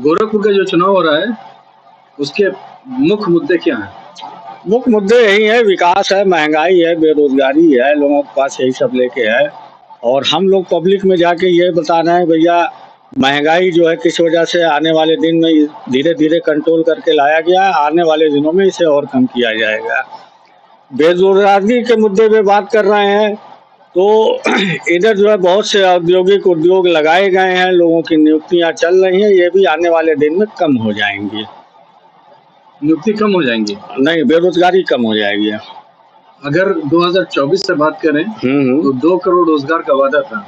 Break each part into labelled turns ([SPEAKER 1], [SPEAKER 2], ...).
[SPEAKER 1] गोरखपुर का जो चुनाव हो रहा है उसके मुख्य मुद्दे क्या हैं?
[SPEAKER 2] मुख्य मुद्दे यही है, विकास है, महंगाई है, बेरोजगारी है, लोगों के पास यही सब लेके है। और हम लोग पब्लिक में जाके ये बताना है भैया महंगाई जो है किस वजह से आने वाले दिन में धीरे धीरे कंट्रोल करके लाया गया है, आने वाले दिनों में इसे और कम किया जाएगा। बेरोजगारी के मुद्दे पे बात कर रहे हैं तो इधर जो है बहुत से औद्योगिक उद्योग लगाए गए हैं, लोगों की नियुक्तियां चल रही हैं, ये भी आने वाले दिन में कम हो जाएंगी।
[SPEAKER 1] नियुक्ति कम हो जाएंगी?
[SPEAKER 2] नहीं, बेरोजगारी कम हो जाएगी।
[SPEAKER 1] अगर 2024 से बात करें तो 2 करोड़ रोजगार का वादा था।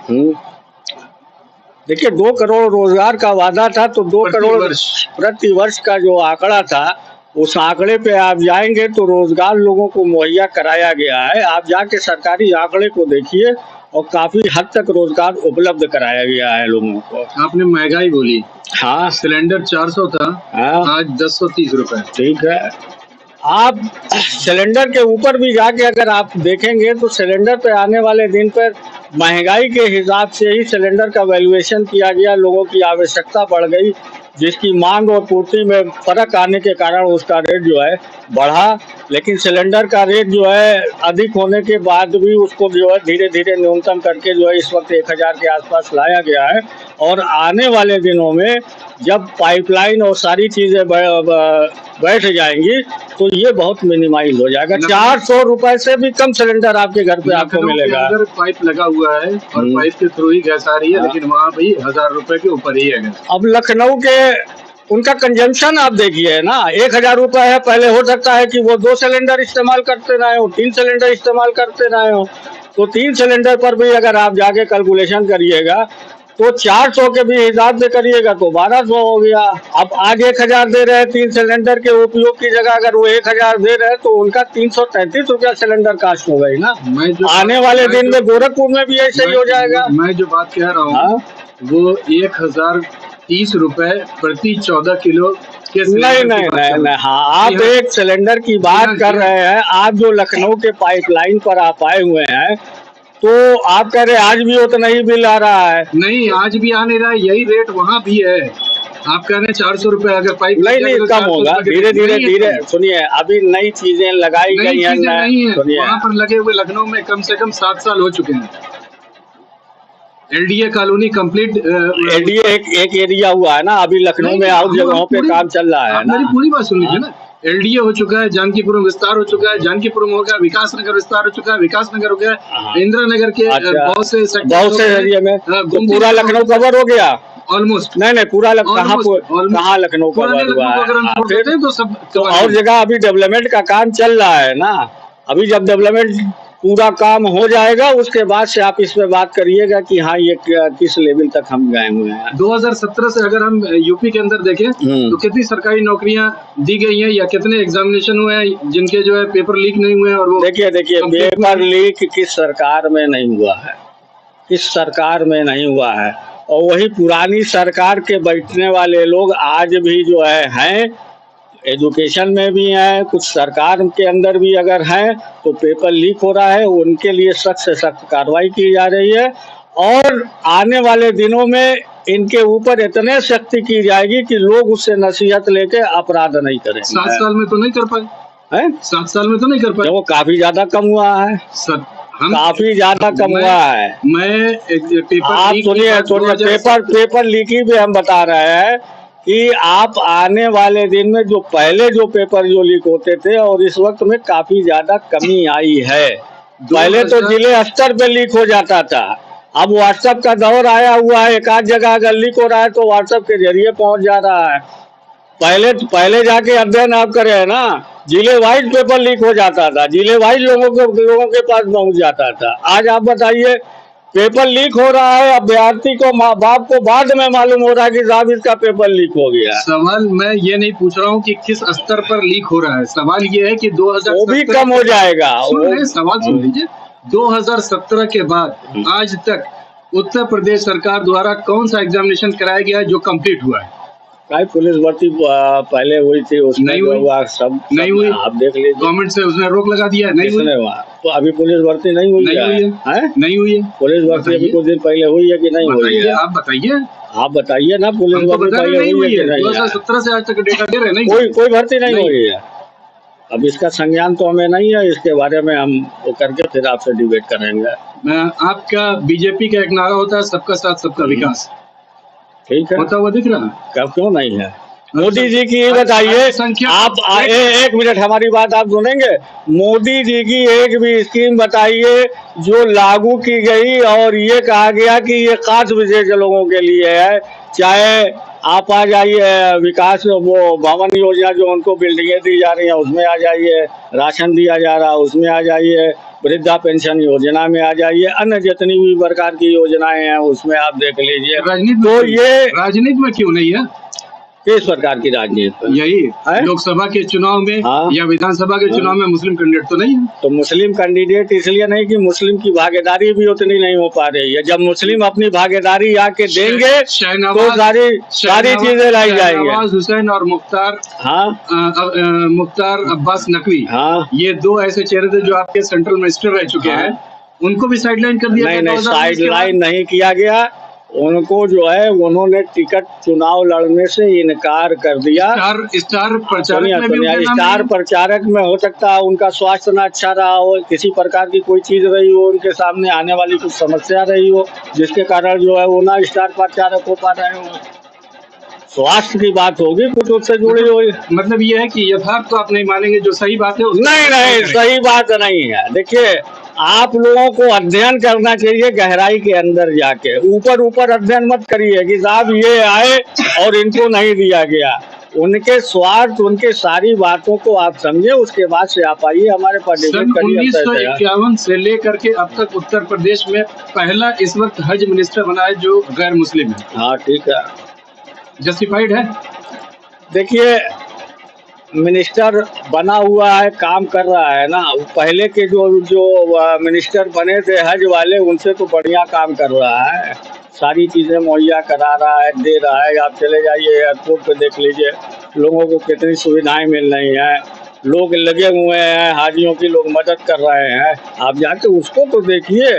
[SPEAKER 2] देखिए 2 करोड़ रोजगार का वादा था तो 2 करोड़ प्रति वर्ष का जो आंकड़ा था उस आंकड़े पे आप जाएंगे तो रोजगार लोगों को मुहैया कराया गया है। आप जाके सरकारी आंकड़े को देखिए और काफी हद तक रोजगार उपलब्ध कराया गया है लोगों को।
[SPEAKER 1] आपने महंगाई बोली।
[SPEAKER 2] हाँ,
[SPEAKER 1] सिलेंडर 400 था। हाँ। आज 1030 रुपए।
[SPEAKER 2] ठीक है, आप सिलेंडर के ऊपर भी जाके अगर आप देखेंगे तो सिलेंडर पे आने वाले दिन पर महंगाई के हिसाब से ही सिलेंडर का वैल्यूएशन किया गया। लोगों की आवश्यकता बढ़ गई, जिसकी मांग और पूर्ति में फर्क आने के कारण उसका रेट जो है बढ़ा, लेकिन सिलेंडर का रेट जो है अधिक होने के बाद भी उसको जो है धीरे धीरे न्यूनतम करके जो है इस वक्त 1000 के आसपास लाया गया है। और आने वाले दिनों में जब पाइपलाइन और सारी चीजें बैठ जाएंगी तो ये बहुत मिनिमाइज हो जाएगा। 400 रुपए से भी कम सिलेंडर आपके घर पे आपको मिलेगा।
[SPEAKER 1] अंदर पाइप लगा हुआ है और पाइप के थ्रू ही गैस आ रही है, लेकिन वहाँ भी 1000 रुपए के ऊपर ही है।
[SPEAKER 2] अब लखनऊ के उनका कंजम्पशन आप देखिए ना, 1000 रुपए है। पहले हो सकता है कि वो 2 सिलेंडर इस्तेमाल करते रहे हो, 3 सिलेंडर इस्तेमाल करते रहे हो, तो 3 सिलेंडर पर भी अगर आप जाके कैलकुलेशन करिएगा तो 400 के भी हिसाब से करिएगा तो 1200 हो गया। अब आज 1000 दे रहे हैं 3 सिलेंडर के उपयोग की जगह, अगर वो 1000 दे रहे हैं तो उनका 333 रुपया सिलेंडर कास्ट हो गई ना। आने वाले दिन में गोरखपुर में भी ऐसे ही हो जाएगा।
[SPEAKER 1] मैं जो बात कह रहा हूँ वो 1030 रुपए प्रति 14 किलो के
[SPEAKER 2] नहीं, हाँ, आप एक सिलेंडर की बात कर रहे हैं। आप जो लखनऊ के पाइपलाइन पर आप आए हुए हैं तो आप कह रहे आज भी उतना ही बिल आ रहा है।
[SPEAKER 1] नहीं, आज भी आ नहीं रहा है, यही रेट वहाँ भी है। आप कह रहे हैं 400 रुपए, अगर पाइप
[SPEAKER 2] नहीं कम होगा, धीरे धीरे सुनिए, अभी नई चीजें लगाई गई हैं।
[SPEAKER 1] वहाँ पर लगे हुए लखनऊ में कम से कम 7 साल हो चुके हैं। एलडीए कॉलोनी कंप्लीट,
[SPEAKER 2] एलडीए एक एरिया हुआ है ना, अभी लखनऊ में और जगहों पे काम चल रहा है ना।
[SPEAKER 1] मेरी पूरी बात सुन लीजिए ना। एलडीए हो चुका है, जानकीपुरम विस्तार हो चुका है, जानकीपुरम हो गया, विकास नगर विस्तार हो चुका है, विकास नगर हो गया, इंदिरा नगर के बहुत से एरिया में
[SPEAKER 2] पूरा लखनऊ कवर हो गया
[SPEAKER 1] ऑलमोस्ट।
[SPEAKER 2] नहीं पूरा कहाँ लखनऊ कवर हुआ है तो और जगह अभी डेवलपमेंट का काम चल रहा है ना। अभी जब डेवलपमेंट पूरा काम हो जाएगा उसके बाद से आप इस पे बात करिएगा कि हाँ ये किस लेवल तक हम गए हुए हैं।
[SPEAKER 1] 2017 से अगर हम यूपी के अंदर देखें तो कितनी सरकारी नौकरियां दी गई हैं या कितने एग्जामिनेशन हुए हैं जिनके जो है पेपर लीक नहीं हुए हैं। और वो
[SPEAKER 2] देखिए पेपर लीक किस सरकार में नहीं हुआ है, किस सरकार में नहीं हुआ है। और वही पुरानी सरकार के बैठने वाले लोग आज भी जो हैं एजुकेशन में भी हैं, कुछ सरकार के अंदर भी अगर हैं तो पेपर लीक हो रहा है, उनके लिए सख्त से सख्त कार्रवाई की जा रही है। और आने वाले दिनों में इनके ऊपर इतने सख्ती की जाएगी कि लोग उससे नसीहत लेके अपराध नहीं करेंगे।
[SPEAKER 1] 7 साल में तो नहीं कर पाए, 7 साल में तो नहीं कर पाए।
[SPEAKER 2] वो काफी ज्यादा कम हुआ है, काफी ज्यादा कम हुआ है।
[SPEAKER 1] आप
[SPEAKER 2] सुनिए पेपर लीकी भी हम बता रहे हैं कि आप आने वाले दिन में जो पहले जो पेपर जो लीक होते थे और इस वक्त में काफी ज्यादा कमी आई है। पहले तो जिले स्तर पे लीक हो जाता था, अब व्हाट्सएप का दौर आया हुआ है। एक आध जगह अगर लीक हो रहा है तो व्हाट्सएप के जरिए पहुंच जा रहा है। पहले जाके अध्ययन आप करें ना, जिले वाइज पेपर लीक हो जाता था, जिले वाइज लोगों के पास पहुंच जाता था। आज आप बताइए पेपर लीक हो रहा है, अभ्यर्थी को माँ बाप को बाद में मालूम हो रहा है कि साहब इसका पेपर लीक हो गया।
[SPEAKER 1] सवाल मैं ये नहीं पूछ रहा हूँ कि किस स्तर पर लीक हो रहा है, सवाल ये है कि 2017
[SPEAKER 2] वो भी कम हो जाएगा।
[SPEAKER 1] सवाल सुन लीजिए, 2017 के बाद आज तक उत्तर प्रदेश सरकार द्वारा कौन सा एग्जामिनेशन कराया गया है जो कंप्लीट हुआ है?
[SPEAKER 2] पुलिस भर्ती पहले हुई थी, उसमें नहीं हुआ, सब
[SPEAKER 1] नहीं हुई।
[SPEAKER 2] आप देख लीजिए,
[SPEAKER 1] गवर्नमेंट से उसने रोक लगा दिया है, नहीं हुआ।
[SPEAKER 2] तो अभी पुलिस भर्ती नहीं हुई है,
[SPEAKER 1] नहीं हुई है।
[SPEAKER 2] पुलिस भर्ती अभी कुछ दिन पहले हुई है कि नहीं हुई है?
[SPEAKER 1] आप बताइए।
[SPEAKER 2] आप बताइए ना, पुलिस
[SPEAKER 1] हमको
[SPEAKER 2] भर्ती
[SPEAKER 1] बता रहे
[SPEAKER 2] पहले
[SPEAKER 1] नहीं
[SPEAKER 2] हुई
[SPEAKER 1] हुई
[SPEAKER 2] है
[SPEAKER 1] है,
[SPEAKER 2] कि नहीं है?
[SPEAKER 1] 2017 से आज तक डेटा दे रहे नहीं।
[SPEAKER 2] कोई भर्ती नहीं
[SPEAKER 1] नहीं।
[SPEAKER 2] हुई है। अब इसका संज्ञान तो हमें नहीं है, इसके बारे में हम वो करके फिर आपसे डिबेट करेंगे।
[SPEAKER 1] आपका बीजेपी का एक नारा होता है, सबका साथ सबका विकास,
[SPEAKER 2] ठीक है,
[SPEAKER 1] होता हुआ दिख रहा है?
[SPEAKER 2] कब क्यों नहीं है? मोदी जी की ये बताइए, आप एक मिनट हमारी बात आप सुनेंगे? मोदी जी की एक भी स्कीम बताइए जो लागू की गई और ये कहा गया कि ये खास विशेष लोगों के लिए है। चाहे आप आ जाइए विकास वो भवन योजना जो उनको बिल्डिंगें दी जा रही हैं उसमें आ जाइए, राशन दिया जा रहा है उसमें आ जाइए, वृद्धा पेंशन योजना में आ जाइए, अन्य जितनी भी प्रकार की योजनाएं हैं उसमें आप देख लीजिए। राजनीति
[SPEAKER 1] में क्यों नहीं है?
[SPEAKER 2] किस प्रकार की राजनीति?
[SPEAKER 1] यही लोकसभा के चुनाव में या विधानसभा के चुनाव में मुस्लिम कैंडिडेट तो नहीं है।
[SPEAKER 2] तो मुस्लिम कैंडिडेट इसलिए नहीं कि मुस्लिम की भागीदारी भी उतनी नहीं हो पा रही है। जब मुस्लिम अपनी भागीदारी आके देंगे तो सारी चीजें लाई जाएंगी।
[SPEAKER 1] शहनवाज हुसैन और मुख्तार अब्बास नकवी, ये दो ऐसे चेहरे थे जो आपके सेंट्रल मिनिस्टर रह चुके हैं, उनको भी साइडलाइन कर दिया?
[SPEAKER 2] नहीं, साइडलाइन नहीं किया गया। उनको जो है उन्होंने टिकट चुनाव लड़ने से इनकार कर दिया।
[SPEAKER 1] स्टार
[SPEAKER 2] प्रचारक में हो सकता है उनका स्वास्थ्य ना अच्छा रहा हो, किसी प्रकार की कोई चीज रही हो, उनके सामने आने वाली कुछ समस्या रही हो जिसके कारण जो है वो ना स्टार प्रचारक हो पा रहे हो। स्वास्थ्य की बात होगी, कुछ उससे जुड़ी होगी।
[SPEAKER 1] मतलब ये है कि यथार्थ तो आप नहीं मानेंगे, जो सही बात है
[SPEAKER 2] नहीं, सही बात नहीं है। देखिए, आप लोगों को अध्ययन करना चाहिए गहराई के अंदर जाके, ऊपर अध्ययन मत करिए कि साहब ये आए और इनको नहीं दिया गया। उनके स्वार्थ, उनके सारी बातों को आप समझे, उसके बाद से आप आइए हमारे पास डिबेट करिए।
[SPEAKER 1] 1951 से लेकर के अब तक उत्तर प्रदेश में पहला इस वक्त हज मिनिस्टर बना है जो गैर मुस्लिम है।
[SPEAKER 2] हाँ, ठीक है,
[SPEAKER 1] जस्टिफाइड है।
[SPEAKER 2] देखिए, मिनिस्टर बना हुआ है, काम कर रहा है ना। पहले के जो मिनिस्टर बने थे हज वाले, उनसे तो बढ़िया काम कर रहा है, सारी चीज़ें मुहैया करा रहा है, दे रहा है। आप चले जाइए एयरपोर्ट पे देख लीजिए लोगों को कितनी सुविधाएं मिल रही हैं, लोग लगे हुए हैं, हाजियों की लोग मदद कर रहे हैं। आप जाके उसको तो देखिए,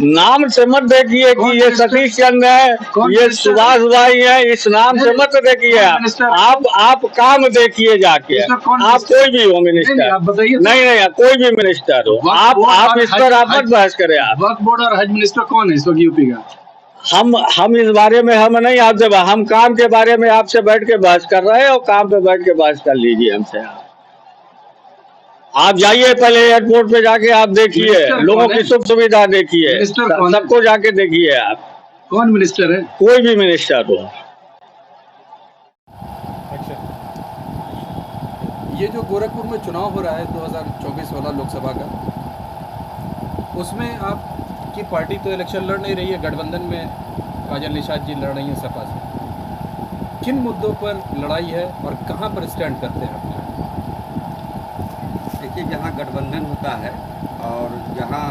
[SPEAKER 2] नाम से मत देखिए कि ये सतीश चंद्र है, ये सुभाष भाई है, इस नाम से मत देखिए। आप काम देखिए जाके। आप कोई भी हो मिनिस्टर, नहीं, कोई भी मिनिस्टर हो, आप इस पर आप मत बहस करें। आप
[SPEAKER 1] वक्फ बोर्ड और हज मिनिस्टर कौन है इस वक्त यूपी का?
[SPEAKER 2] हम इस बारे में हम नहीं, आप हम काम के बारे में आपसे बैठ के बहस कर रहे हैं और काम पे बैठ के बहस कर लीजिए हमसे। आप जाइए पहले एयरपोर्ट पे जाके आप देखिए, लोगों की सुख सुविधा देखिए, सबको जाके देखिए। आप
[SPEAKER 1] कौन मिनिस्टर है?
[SPEAKER 2] कोई भी मिनिस्टर हो।
[SPEAKER 3] अच्छा, ये जो गोरखपुर में चुनाव हो रहा है 2024 वाला लोकसभा का, उसमें आपकी पार्टी तो इलेक्शन लड़ नहीं रही है, गठबंधन में काजल निषाद जी लड़ रही हैं सपा से। किन मुद्दों पर लड़ाई है और कहाँ पर स्टैंड करते हैं?
[SPEAKER 4] देखिए, जहाँ गठबंधन होता है और जहाँ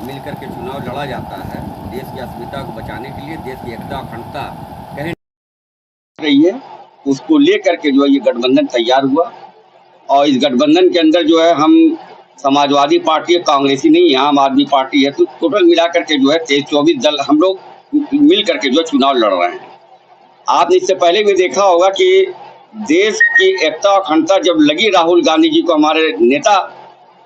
[SPEAKER 4] मिलकर के चुनाव लड़ा जाता है, देश की अस्मिता को बचाने के लिए, देश की एकता अखंडता कहीं
[SPEAKER 5] रही है, उसको लेकर के जो है ये गठबंधन तैयार हुआ। और इस गठबंधन के अंदर जो है हम समाजवादी पार्टी है, कांग्रेसी नहीं है, आम आदमी पार्टी है, तो टोटल मिलाकर के जो है 23-24 दल हम लोग मिल करके जो चुनाव लड़ रहे हैं। आपने इससे पहले भी देखा होगा कि देश की एकता और अखंडता जब लगी राहुल गांधी जी को, हमारे नेता,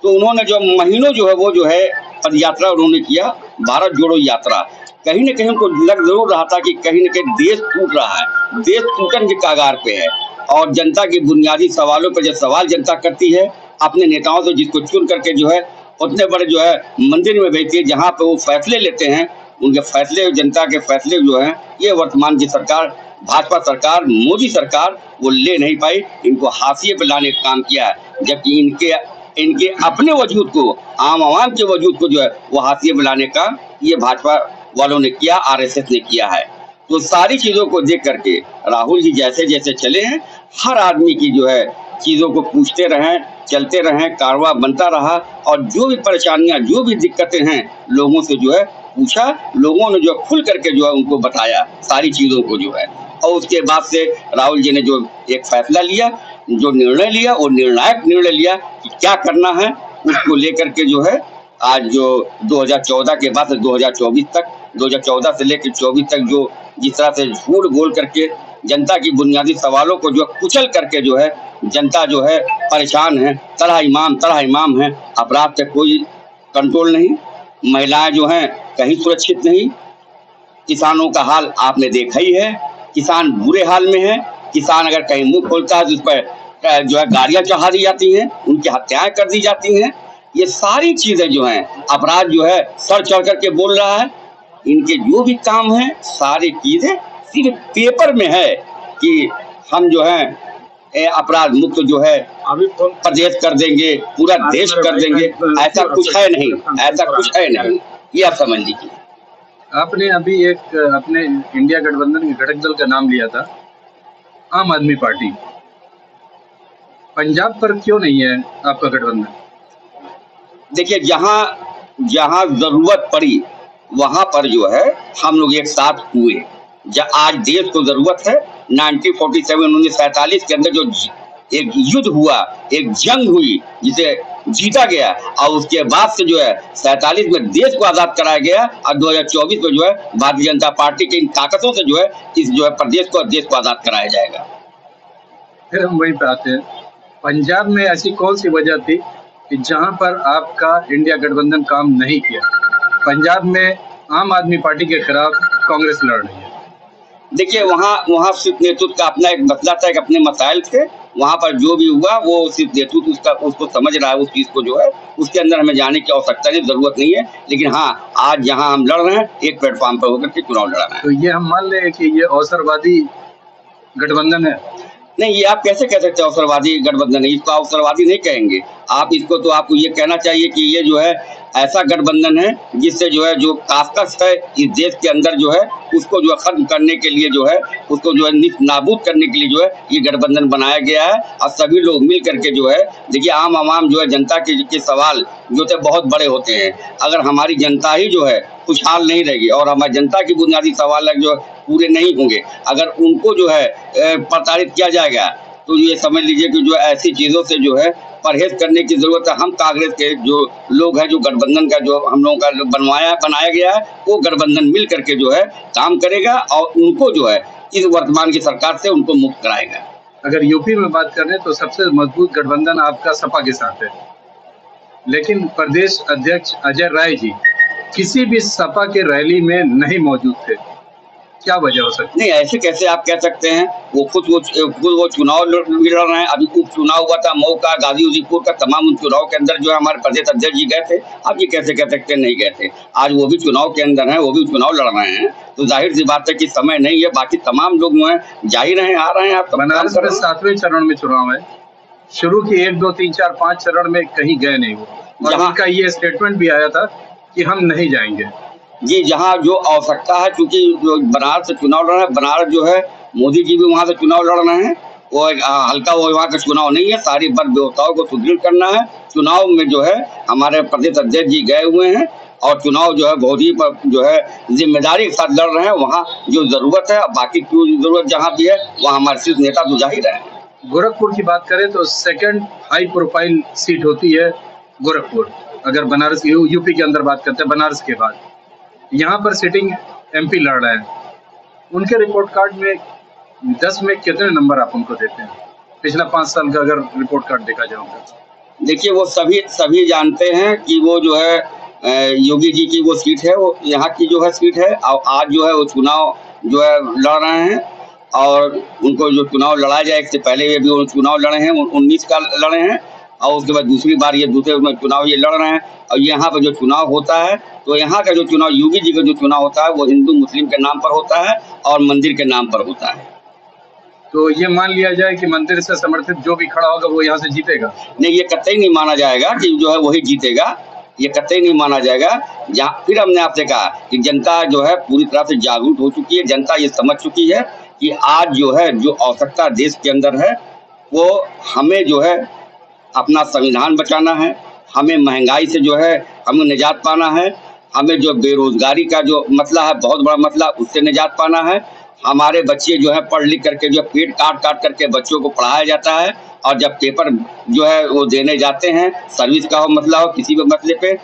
[SPEAKER 5] तो उन्होंने जो महीनों जो है वो जो है पद यात्रा उन्होंने किया, भारत जोड़ो यात्रा। कहीं न कहीं उनको लग जरूर रहा था कि कहीं न कहीं देश टूट रहा है, देश टूटन के कगार पे है। और जनता की बुनियादी सवालों पर जब सवाल जनता करती है, अपने नेताओं से जिसको चुन करके जो है उतने बड़े जो है मंदिर में भेजती है जहाँ पे वो फैसले लेते हैं, उनके फैसले, जनता के फैसले जो हैं, ये वर्तमान की सरकार, भाजपा सरकार, मोदी सरकार वो ले नहीं पाई, इनको हाशिए पे लाने का काम किया है। जबकि इनके अपने वजूद को, आम आवाम के वजूद को जो है वो हाशिए पे लाने का ये भाजपा वालों ने किया, आरएसएस ने किया है। तो सारी चीज़ों को देख करके राहुल जी जैसे जैसे चले हैं, हर आदमी की जो है चीज़ों को पूछते रहें, चलते रहें, कारवा बनता रहा। और जो भी परेशानियां, जो भी दिक्कतें हैं, लोगों से जो है पूछा, लोगों ने जो खुल करके जो है उनको बताया सारी चीज़ों को जो है। और उसके बाद से राहुल जी ने जो एक फैसला लिया, जो निर्णय लिया, वो निर्णायक निर्णय लिया कि क्या करना है, उसको लेकर के जो है आज जो 2014 के बाद से 2024 तक, 2014 से लेकर 24 तक जो जिस तरह से झूठ बोल करके जनता की बुनियादी सवालों को जो कुचल करके जो है जनता जो है परेशान है। तरह इमाम है, अपराध पे कोई कंट्रोल नहीं, महिलाएं जो हैं कहीं सुरक्षित नहीं। किसानों का हाल आपने देखा ही है, किसान बुरे हाल में है। किसान अगर कहीं मुंह खोलता है तो उस पर जो है गाड़ियां चढ़ा दी जाती हैं, उनकी हत्याएं कर दी जाती हैं। ये सारी चीजें जो हैं, अपराध जो है सर चढ़ करके बोल रहा है। इनके जो भी काम है सारी चीजें सिर्फ पेपर में है कि हम जो है अपराध मुक्त जो है
[SPEAKER 1] अभी
[SPEAKER 5] प्रदेश कर देंगे, पूरा देश कर देंगे। ऐसा कुछ है नहीं, ऐसा कुछ है नहीं, ये आप समझ लीजिए।
[SPEAKER 1] आपने अभी एक अपने इंडिया गठबंधन के घटक दल का नाम लिया था, आम आदमी पार्टी। पंजाब पर क्यों नहीं है आपका गठबंधन?
[SPEAKER 5] देखिए, जहां जरूरत पड़ी वहां पर जो है हम लोग एक साथ हुए। आज देश को जरूरत है 1947 के अंदर जो एक युद्ध हुआ, एक जंग हुई जिसे जीता गया, और उसके बाद से जो है 47 में देश को आजाद कराया गया, और 2024 में जो है भारतीय जनता पार्टी की इन ताकतों से जो है इस जो है प्रदेश को और देश को आजाद कराया जाएगा।
[SPEAKER 1] फिर हम वहीं पे आते हैं, पंजाब में ऐसी कौन सी वजह थी कि जहां पर आपका इंडिया गठबंधन काम नहीं किया? पंजाब में आम आदमी पार्टी के खिलाफ कांग्रेस लड़ रही है।
[SPEAKER 5] देखिए, वहाँ सिर्फ नेतृत्व का अपना एक मसला था, एक अपने मसाइल थे। वहाँ पर जो भी हुआ वो सिर्फ नेतृत्व उसको समझ रहा है, उस चीज को जो है उसके अंदर हमें जाने की आवश्यकता नहीं, जरूरत नहीं है। लेकिन हाँ, आज जहाँ हम लड़ रहे हैं एक प्लेटफॉर्म पर होकर के चुनाव लड़ा रहे हैं।
[SPEAKER 1] तो ये हम मान लें कि ये अवसरवादी गठबंधन है?
[SPEAKER 5] नहीं, ये आप कैसे कह सकते हैं अवसरवादी गठबंधन है? इसको अवसरवादी नहीं कहेंगे आप, इसको तो आपको ये कहना चाहिए कि ये जो है ऐसा गठबंधन है जिससे जो है जो कास्कस है इस देश के अंदर जो है उसको जो है खत्म करने के लिए जो है उसको जो है नाबूद करने के लिए जो है ये गठबंधन बनाया गया है। और सभी लोग मिल करके जो है, देखिए आम आवाम जो है जनता के सवाल जो थे बहुत बड़े होते हैं। अगर हमारी जनता ही जो है खुशहाल नहीं रहेगी और हमारी जनता की बुनियादी सवाल जो पूरे नहीं होंगे, अगर उनको जो है प्रताड़ित किया जाएगा, तो ये समझ लीजिए कि जो ऐसी चीजों से जो है परहेज करने की जरूरत है। हम कांग्रेस के जो लोग हैं, जो गठबंधन का जो हम लोगों का बनाया गया है, वो गठबंधन मिल करके जो है काम करेगा और उनको जो है इस वर्तमान की सरकार से उनको मुक्त कराएगा।
[SPEAKER 1] अगर यूपी में बात करें तो सबसे मजबूत गठबंधन आपका सपा के साथ है, लेकिन प्रदेश अध्यक्ष अजय राय जी किसी भी सपा के रैली में नहीं मौजूद थे, क्या वजह हो सकती?
[SPEAKER 5] नहीं, ऐसे कैसे आप कह सकते हैं? वो खुद वो चुनाव लड़ रहे हैं। अभी उपचुनाव हुआ था मऊ का, गाजीपुर का, तमाम उन चुनाव के अंदर जो है हमारे प्रदेश अध्यक्ष जी गए थे। आप ये कैसे कह सकते हैं नहीं गए थे? आज वो भी चुनाव के अंदर हैं, वो भी चुनाव लड़ रहे हैं, तो जाहिर सी बात है कि समय नहीं है। बाकी तमाम लोग जो है जा ही रहे हैं, आ रहे हैं। आप
[SPEAKER 1] बनारस में 7वें चरण में चुनाव है, शुरू की 1, 2, 3, 4, 5 चरण में कहीं गए नहीं वो, और उनका ये स्टेटमेंट भी आया था कि हम नहीं जाएंगे।
[SPEAKER 5] जी, जहाँ जो आवश्यकता है, क्योंकि बनारस से चुनाव लड़ रहे हैं, बनारस जो है मोदी जी भी वहाँ से चुनाव लड़ रहे हैं, वो हल्का वो वहाँ का चुनाव नहीं है। सारी वर्ग व्यवस्थाओं को सुदृढ़ करना है। चुनाव में जो है हमारे प्रदेश अध्यक्ष जी गए हुए हैं और चुनाव जो है बहुत ही जो है जिम्मेदारी के साथ लड़ रहे हैं। वहाँ जो जरूरत है, बाकी की जरूरत जहाँ भी है वहाँ हमारे शीर्ष नेता तो जाहिर है।
[SPEAKER 1] गोरखपुर की बात करें तो सेकंड हाई प्रोफाइल सीट होती है गोरखपुर। अगर बनारस यूपी के अंदर बात करते हैं, बनारस के बाद यहाँ पर सिटिंग एमपी लड़ रहे हैं, उनके रिपोर्ट कार्ड में 10 में कितने नंबर आप उनको देते हैं? पिछला 5 साल का अगर रिपोर्ट कार्ड देखा जाए तो
[SPEAKER 5] देखिए, वो सभी जानते हैं कि वो जो है योगी जी की वो सीट है, वो यहाँ की जो है सीट है। और आज जो है वो चुनाव जो है लड़ रहे हैं और उनको जो चुनाव लड़ा जाए, इससे पहले ये भी चुनाव लड़े हैं, 19 का लड़े हैं और उसके बाद दूसरी बार ये दूसरे चुनाव ये लड़ रहे हैं। और यहाँ पर जो चुनाव होता है, तो यहाँ का जो चुनाव योगी जी का जो चुनाव होता है वो हिंदू मुस्लिम के नाम पर होता है और मंदिर के नाम पर होता है।
[SPEAKER 1] तो ये मान लिया जाए कि मंदिर से समर्थित जो भी खड़ा होगा वो यहाँ से जीतेगा?
[SPEAKER 5] नहीं, ये कतई नहीं माना जाएगा कि जो है वही जीतेगा, ये कतई नहीं माना जाएगा। जहाँ फिर हमने आपसे कहा कि जनता जो है पूरी तरह से जागरूक हो चुकी है, जनता ये समझ चुकी है कि आज जो है जो आवश्यकता देश के अंदर है वो हमें जो है अपना संविधान बचाना है, हमें महंगाई से जो है हमें निजात पाना है, हमें जो बेरोजगारी का जो मसला है बहुत बड़ा मसला, उससे निजात पाना है। हमारे बच्चे जो है पढ़ लिख करके जो पेट काट करके बच्चों को पढ़ाया जाता है और जब पेपर जो है वो देने जाते हैं, सर्विस का हो मसला हो, किसी भी मसले पे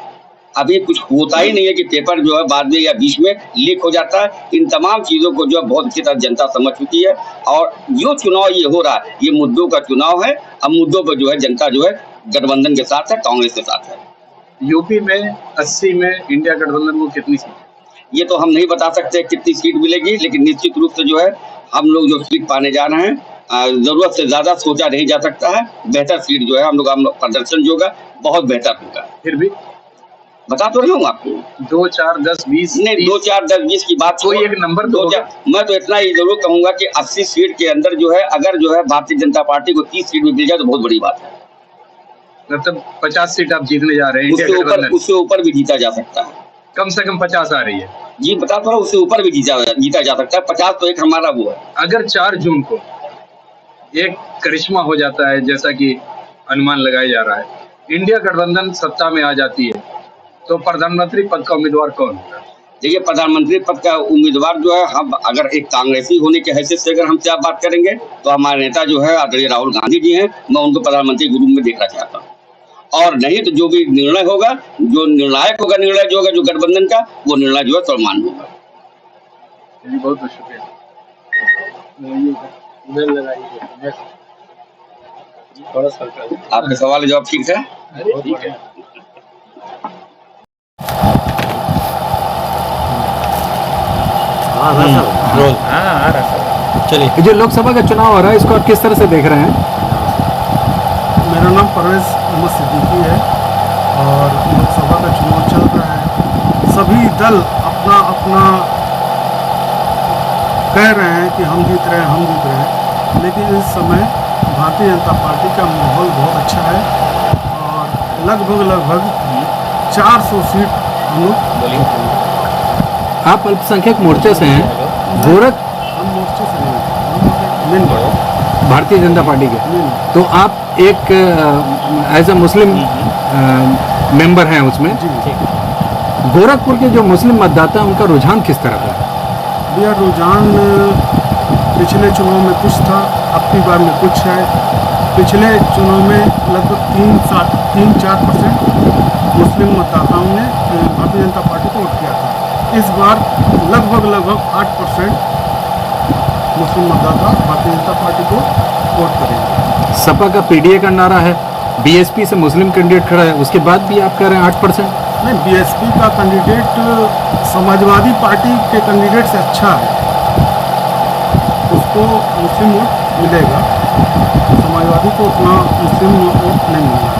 [SPEAKER 5] अभी कुछ होता ही नहीं है कि पेपर जो है बाद में या बीच में लीक हो जाता है। इन तमाम चीज़ों को जो है बहुत अच्छी तरह जनता समझ चुकी है और जो चुनाव ये हो रहा है ये मुद्दों का चुनाव है। अब मुद्दों पर जो है जनता जो है गठबंधन के साथ है, कांग्रेस के साथ है।
[SPEAKER 1] यूपी में 80 में इंडिया गठबंधन को कितनी सीट?
[SPEAKER 5] ये तो हम नहीं बता सकते कितनी सीट मिलेगी, लेकिन निश्चित रूप से जो है हम लोग जो सीट पाने जा रहे हैं जरूरत से ज्यादा सोचा नहीं जा सकता है। बेहतर सीट जो है हम लोग प्रदर्शन जो होगा बहुत बेहतर होगा।
[SPEAKER 1] फिर भी
[SPEAKER 5] बता तो रहा हूँ आपको
[SPEAKER 1] 2, 4, 10, 20
[SPEAKER 5] नहीं 2, 4, 10, 20 की बात
[SPEAKER 1] कोई एक नंबर तो होगा।
[SPEAKER 5] मैं तो इतना ही जरूर कहूंगा कि 80 सीट के अंदर जो है अगर जो है भारतीय जनता पार्टी को 30 सीट भी मिल जाए तो बहुत बड़ी बात है।
[SPEAKER 1] मतलब 50 सीट आप जीतने जा रहे हैं इंडिया गठबंधन।
[SPEAKER 5] उससे ऊपर भी जीता जा सकता है।
[SPEAKER 1] कम से कम 50 आ रही है
[SPEAKER 5] जी, बता तो रहा हूँ उससे ऊपर भी जीता जा सकता है। 50 तो एक हमारा वो है।
[SPEAKER 1] अगर 4 जून को एक करिश्मा हो जाता है जैसा कि अनुमान लगाया जा रहा है, इंडिया गठबंधन सत्ता में आ जाती है तो प्रधानमंत्री पद का उम्मीदवार कौन होगा?
[SPEAKER 5] देखिए प्रधानमंत्री पद का उम्मीदवार जो है हम अगर एक कांग्रेसी होने की हैसियत से अगर हमसे आप बात करेंगे तो हमारे नेता जो है आदरणीय राहुल गांधी जी हैं। मैं उनको प्रधानमंत्री के रूप में देखना चाहता हूँ और नहीं तो जो भी निर्णय होगा, जो निर्णायक होगा, निर्णय जो होगा जो गठबंधन का, वो निर्णय जो है सलमान होगा।
[SPEAKER 1] बहुत बहुत शुक्रिया।
[SPEAKER 5] आपके सवाल जवाब ठीक है।
[SPEAKER 1] ठीक है।
[SPEAKER 3] चलिए, जो लोकसभा का चुनाव हो रहा है इसको आप किस तरह से देख रहे हैं?
[SPEAKER 6] मेरा नाम परवेज अहमद सिद्दीकी है और लोकसभा का चुनाव चल रहा है। सभी दल अपना अपना कह रहे हैं कि हम जीत रहे हैं, लेकिन इस समय भारतीय जनता पार्टी का माहौल बहुत अच्छा है और लगभग 400 सीट हम लोग।
[SPEAKER 3] आप अल्पसंख्यक मोर्चे से हैं,
[SPEAKER 6] हम मोर्चे से नहीं, मेन
[SPEAKER 3] भारतीय जनता पार्टी के, तो आप एक एज ए मुस्लिम मेंबर हैं उसमें।
[SPEAKER 6] जी।
[SPEAKER 3] गोरखपुर के जो मुस्लिम मतदाता हैं उनका रुझान किस तरह का है?
[SPEAKER 6] यह रुझान पिछले चुनाव में कुछ था, अब की बार में कुछ है। पिछले चुनाव में लगभग 3-4% मुस्लिम मतदाताओं ने भारतीय जनता पार्टी को वोट किया था। इस बार लगभग 8% मुस्लिम मतदाता भारतीय जनता पार्टी को वोट करेंगे।
[SPEAKER 3] सपा का पीडीए का नारा है, बीएसपी से मुस्लिम कैंडिडेट खड़ा है, उसके बाद भी आप कह रहे हैं 8%?
[SPEAKER 6] नहीं, बीएसपी का कैंडिडेट समाजवादी पार्टी के कैंडिडेट से अच्छा है, उसको मुस्लिम वोट मिलेगा। समाजवादी को उतना मुस्लिम वोट नहीं मिलेगा।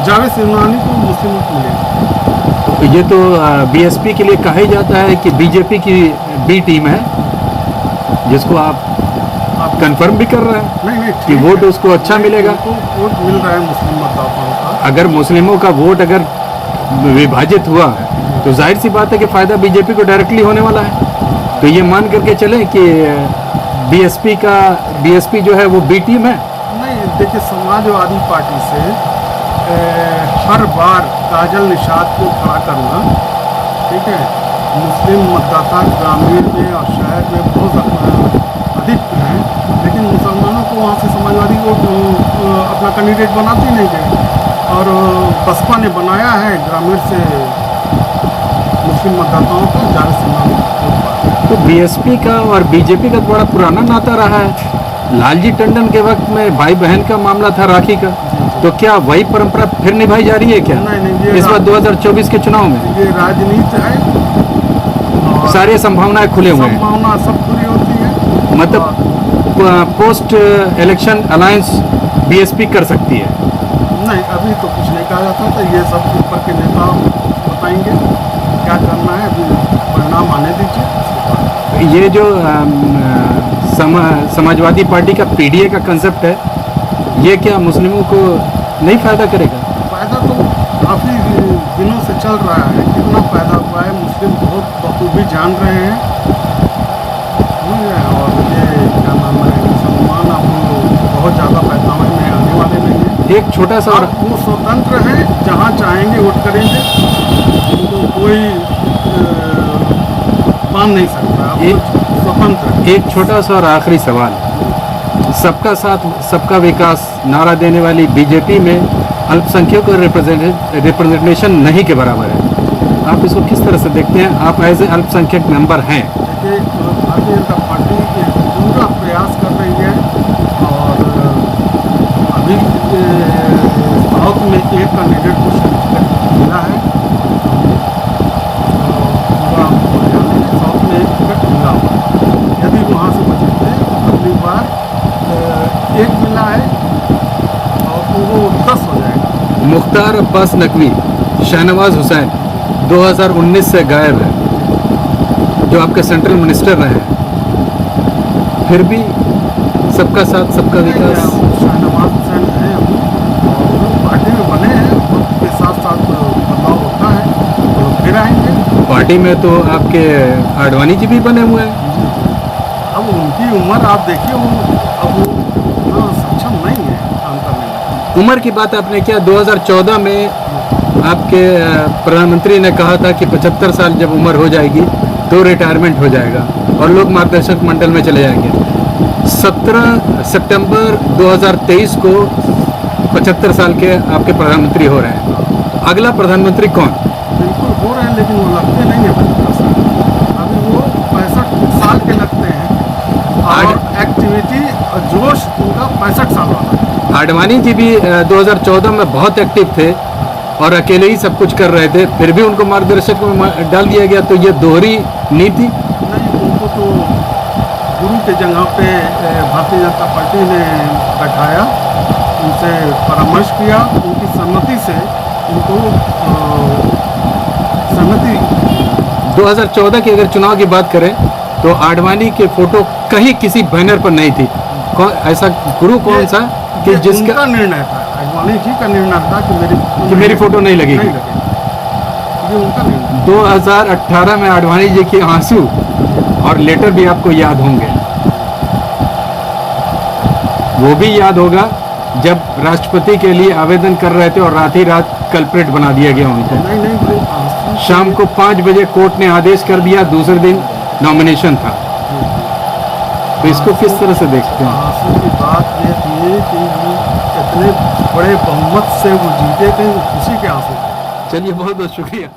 [SPEAKER 6] जावेद सिमरानी को मुस्लिम वोट मिलेगा।
[SPEAKER 3] ये तो बीएसपी के लिए कहा ही जाता है कि बीजेपी की बी टीम है, जिसको आप कंफर्म भी कर रहे हैं
[SPEAKER 6] नहीं
[SPEAKER 3] कि वोट उसको अच्छा मिलेगा।
[SPEAKER 6] वोट मिल रहा है मुस्लिम मतदाताओं का।
[SPEAKER 3] अगर मुस्लिमों का वोट अगर विभाजित हुआ तो जाहिर सी बात है कि फ़ायदा बीजेपी को डायरेक्टली होने वाला है। तो ये मान करके चलें कि बीएसपी जो है वो बी टीम है।
[SPEAKER 6] नहीं, देखिए समाजवादी पार्टी से हर बार काजल निषाद को खड़ा करना, ठीक है, मुस्लिम मतदाता ग्रामीण में और शहर में बहुत अधिक हैं, लेकिन मुसलमानों को वहाँ से समाजवादी को अपना कैंडिडेट बनाते ही नहीं गए और बसपा ने बनाया है ग्रामीण से मुस्लिम मतदाताओं को जावेद सिमरानी।
[SPEAKER 3] तो बीएसपी का और बीजेपी का बड़ा पुराना नाता रहा है। लालजी टंडन के वक्त में भाई बहन का मामला था राखी का, तो क्या वही परंपरा फिर निभाई जा रही है क्या?
[SPEAKER 6] नहीं,
[SPEAKER 3] इस बार 2024 के चुनाव में
[SPEAKER 6] ये राजनीति है,
[SPEAKER 3] सारी संभावनाएं खुले हुए हैं।
[SPEAKER 6] संभावना सब पूरी होती है।
[SPEAKER 3] मतलब पोस्ट इलेक्शन अलायंस बीएसपी कर सकती है?
[SPEAKER 6] नहीं, अभी तो कुछ नहीं कहा जाता, तो ये सब ऊपर के नेता बताएंगे क्या करना है, अभी परिणाम आने दीजिए।
[SPEAKER 3] ये जो समाजवादी पार्टी का पीडीए का कंसेप्ट है, ये क्या मुस्लिमों को नहीं फायदा करेगा?
[SPEAKER 6] फायदा तो काफ़ी दिनों से चल रहा है, कितना फायदा हुआ है मुस्लिम बहुत बखूबी जान रहे हैं। और ये क्या नाम है, मुसलमान अब बहुत ज़्यादा पैदावार में आने वाले नहीं हैं।
[SPEAKER 3] एक छोटा सा और
[SPEAKER 6] वो स्वतंत्र हैं, जहाँ चाहेंगे वोट करेंगे, उनको कोई बांध नहीं सकता, स्वतंत्र।
[SPEAKER 3] एक छोटा सा और आखिरी सवाल, सबका साथ सबका विकास नारा देने वाली बीजेपी में अल्पसंख्यक और रिप्रेजेंटेशन नहीं के बराबर है। आप इसको किस तरह से देखते हैं? आप एज ए अल्पसंख्यक मेंबर हैं।
[SPEAKER 6] देखिए भारतीय जनता पार्टी पूरा प्रयास कर रही है और अभी साउथ में एक कैंडिडेट को मिला है, पूरा हरियाणा में साउथ में एक टिकट मिला हुआ है। यदि वहाँ से बचते अगली बार एक मिला है और वो 10 हो जाएगा।
[SPEAKER 3] मुख्तार अब्बास नकवी, शाहनवाज हुसैन 2019 से गायब है, जो आपके सेंट्रल मिनिस्टर रहे हैं, फिर भी सबका साथ सबका विकास।
[SPEAKER 6] शाहनवाज हुसैन है अभी और पार्टी में बने हैं, वक्त के साथ साथ बदलाव होता है तो फिर आएंगे।
[SPEAKER 3] पार्टी में तो आपके आडवाणी जी भी बने हुए हैं।
[SPEAKER 6] अब उनकी उम्र आप देखिए, वो अब वो उतना सक्षम नहीं है काम करने में।
[SPEAKER 3] उम्र की बात आपने किया, 2014 में आपके प्रधानमंत्री ने कहा था कि 75 साल जब उम्र हो जाएगी तो रिटायरमेंट हो जाएगा और लोग मार्गदर्शक मंडल में चले जाएंगे। 17 सितंबर 2023 को 75 साल के आपके प्रधानमंत्री हो रहे हैं। अगला प्रधानमंत्री कौन?
[SPEAKER 6] बिल्कुल हो रहे हैं, लेकिन वो लगते नहीं है 75 साल, अभी वो 65 साल के लगते हैं और एक्टिविटी और जोश उनका 65 साल वाला है।
[SPEAKER 3] आडवाणी जी भी 2014 में बहुत एक्टिव थे और अकेले ही सब कुछ कर रहे थे, फिर भी उनको मार्गदर्शक में डाल दिया गया, तो ये दोहरी नीति।
[SPEAKER 6] नहीं, उनको तो गुरु के जगह पे भारतीय जनता पार्टी ने बैठाया, उनसे परामर्श किया, उनकी सहमति से उनको सहमति।
[SPEAKER 3] 2014 की अगर चुनाव की बात करें तो आडवाणी के फोटो कहीं किसी बैनर पर नहीं थी। कौन ऐसा गुरु कौन सा कि जिसका
[SPEAKER 6] उनका निर्णय था, आडवाणी जी का निर्णय था कि
[SPEAKER 3] मेरी फोटो नहीं लगेगी।
[SPEAKER 6] ये उनका निर्णय।
[SPEAKER 3] 2018 में आडवाणी जी के आंसू और लेटर भी आपको याद होंगे। वो भी याद होगा जब राष्ट्रपति के लिए आवेदन कर रहे थे और रात ही रात कल्प्रेट बना दिया गया उनको।
[SPEAKER 6] नहीं,
[SPEAKER 3] शाम को 5 बजे कोर्ट ने आदेश कर दिया, दूसरे दिन नॉमिनेशन था। तो इसको किस तरह से देखते हैं?
[SPEAKER 6] आंसू की बात ये थी कि इतने बड़े बहुमत से वो जीते थे, खुशी के आंसू।
[SPEAKER 3] चलिए, बहुत बहुत शुक्रिया।